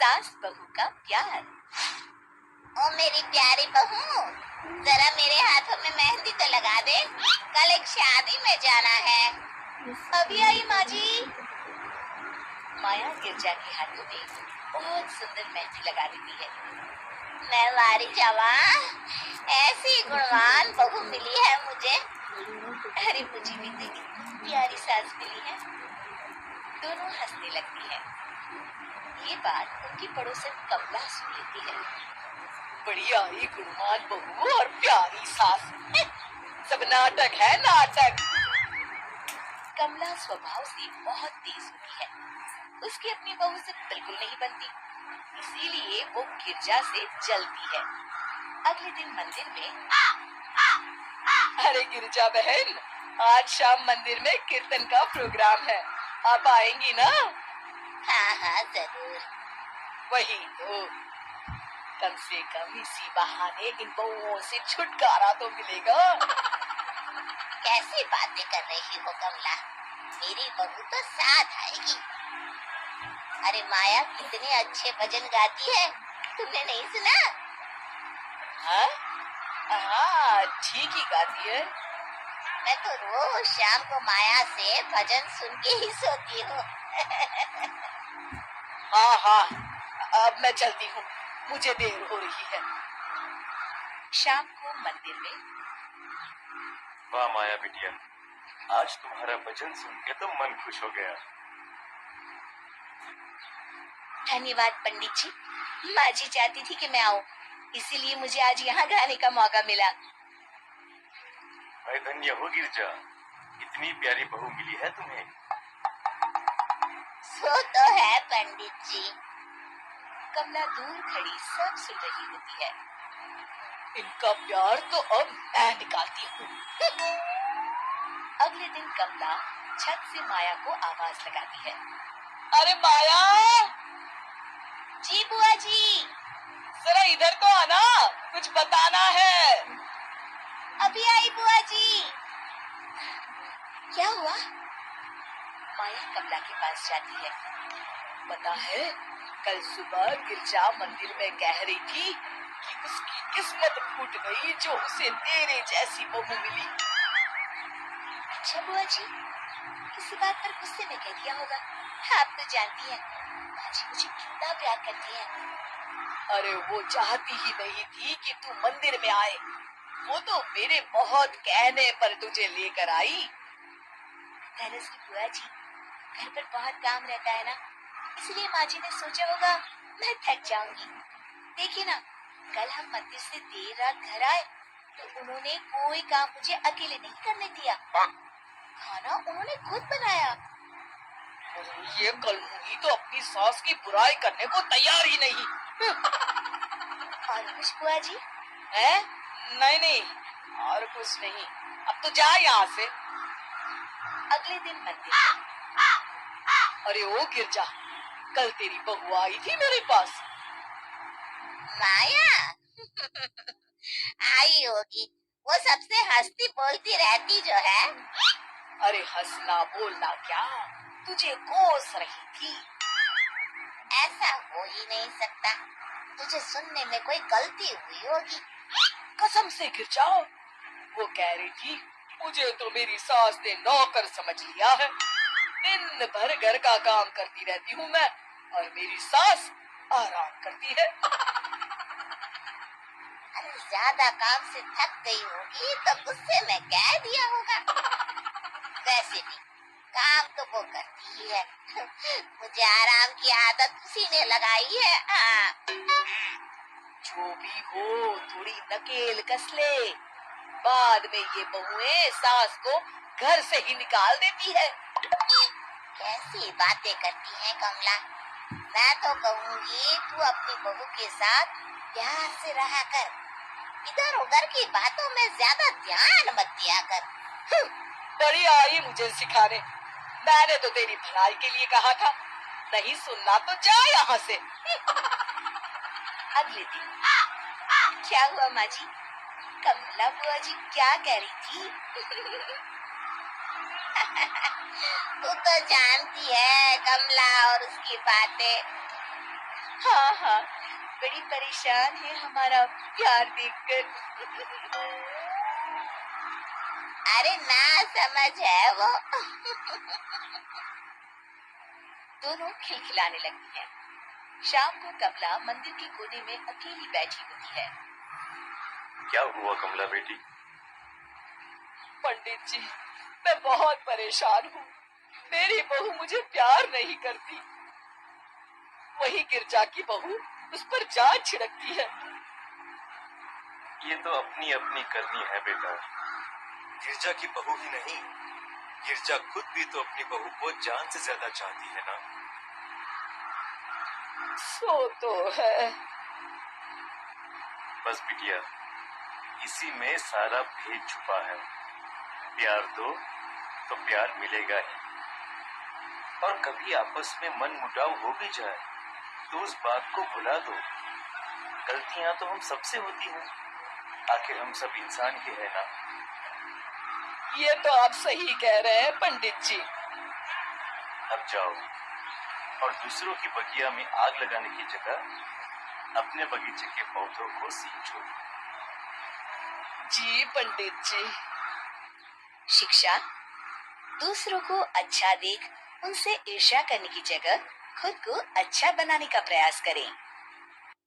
सास बहू का प्यार। ओ मेरी प्यारी बहू, जरा मेरे हाथों में मेहंदी तो लगा दे, कल एक शादी में जाना है। अभी आई माँ जी। माया गिरजा के हाथों में बहुत सुंदर मेहंदी लगा देती है। मैं वारी जावा, ऐसी गुणवान बहू मिली है मुझे। अरे मुझे भी तेरी प्यारी सास मिली है। दोनों हंसने लगती है। ये बात उनकी पड़ोसन कमला सुन लेती है। बढ़िया ही गुणवान बहू और प्यारी सास, सब नाटक है नाटक। कमला स्वभाव से बहुत तेज होती है, उसकी अपनी बहू से बिल्कुल नहीं बनती, इसीलिए वो गिरजा से जलती है। अगले दिन मंदिर में, अरे गिरजा बहन, आज शाम मंदिर में कीर्तन का प्रोग्राम है, आप आएंगी ना? हाँ हाँ जरूर। वही तो, कम से कम इसी बहाने इन बहुओं से छुटकारा तो मिलेगा। कैसी बातें कर रही हो कमला, मेरी बहू तो साथ आएगी। अरे माया कितने अच्छे भजन गाती है, तुमने नहीं सुना? हाँ हाँ, ठीक ही गाती है। मैं तो रोज शाम को माया से भजन सुन के ही सोती हूँ। हाँ हाँ, अब मैं चलती हूँ, मुझे देर हो रही है। शाम को मंदिर में, वाह माया बिटिया, आज तुम्हारा भजन सुन के तो मन खुश हो गया। धन्यवाद पंडित जी, माँ जी चाहती थी कि मैं आऊँ, इसीलिए मुझे आज यहाँ गाने का मौका मिला। मैं धन्य हो गिरजा, इतनी प्यारी बहू मिली है तुम्हें। सो तो है पंडित जी। कमला दूर खड़ी सब सुन रही होती है। इनका प्यार तो अब मैं निकालती हूँ। अगले दिन कमला छत से माया को आवाज लगाती है। अरे माया! जी बुआ जी। जरा इधर तो आना, कुछ बताना है। अभी आई बुआ जी। क्या हुआ? माया कमला के पास जाती है। पता है, कल सुबह गिरजा मंदिर में कह रही थी कि उसकी किस्मत फूट गई जो उसे तेरे जैसी बहू मिली। अच्छा बुआ जी, किसी बात पर गुस्से में कह दिया होगा। आप तो जानती हैं, माँ जी मुझे कितना प्यार करती है। अरे वो चाहती ही नहीं थी कि तू मंदिर में आए, वो तो मेरे बहुत कहने पर तुझे लेकर आई। दरअसल बुआ जी, घर पर बहुत काम रहता है ना, इसलिए माँ जी ने सोचा होगा मैं थक जाऊंगी। देखिए ना, कल हम मंदिर से देर रात घर आए तो उन्होंने कोई काम मुझे अकेले नहीं करने दिया। खाना उन्होंने खुद बनाया। ये कलमुही तो अपनी सास की बुराई करने को तैयार ही नहीं। और कुछ बुआ जी? है? नहीं नहीं, और कुछ नहीं, अब तो जा यहाँ से। अगले दिन मंदिर। अरे ओ गिरजा, कल तेरी बहू आई थी मेरे पास। माया आई होगी, वो सबसे हंसती बोलती रहती जो है। अरे हंसना बोलना क्या, तुझे कोस रही थी। ऐसा हो ही नहीं सकता, तुझे सुनने में कोई गलती हुई होगी। कसम से गिरजा, वो कह रही थी मुझे तो मेरी सास ने नौकर समझ लिया है। दिन भर घर का काम करती रहती हूँ मैं, और मेरी सास आराम करती है। अरे ज्यादा काम से थक गई होगी तो गुस्से में कह दिया होगा। वैसे भी काम तो वो करती ही है। मुझे आराम की आदत उसी ने लगाई है। जो भी हो, थोड़ी नकेल कस ले, बाद में ये बहुएं सास को घर से ही निकाल देती है। कैसी बातें करती है कमला, मैं तो कहूँगी तू अपनी बहू के साथ प्यार से रहा कर, इधर उधर की बातों में ज्यादा ध्यान मत दिया कर। बड़ी आई मुझे सिखाने, मैंने तो तेरी भलाई के लिए कहा था, नहीं सुनना तो जा यहाँ से। अगले दिन, क्या हुआ माँ जी? कमला बुआ जी क्या कह रही थी? तू तो जानती है कमला और उसकी बातें। हाँ हाँ, बड़ी परेशान है हमारा प्यार देखकर। अरे ना समझ है वो। दोनों खिलखिलाने लगती हैं। शाम को कमला मंदिर के कोने में अकेली बैठी होती है। क्या हुआ कमला बेटी? पंडित जी, मैं बहुत परेशान हूँ। मेरी बहू मुझे प्यार नहीं करती। वही गिरजा की बहू उस पर जान छिड़कती है। ये तो अपनी अपनी करनी है बेटा। गिरजा की बहू ही नहीं, गिरजा खुद भी तो अपनी बहू को जान से ज्यादा चाहती है ना। सो तो है। बस बिटिया, इसी में सारा भेद छुपा है। प्यार दो तो प्यार मिलेगा ही। और कभी आपस में मन मुटाव हो भी जाए तो उस बात को भुला दो। गलतियां तो हम सबसे होती हैं, आखिर हम सब इंसान ही है ना। ये तो आप सही कह रहे हैं पंडित जी। अब जाओ और दूसरों की बगिया में आग लगाने की जगह अपने बगीचे के पौधों को सींचो। जी पंडित जी। शिक्षा, दूसरों को अच्छा देख उनसे ईर्ष्या करने की जगह खुद को अच्छा बनाने का प्रयास करें।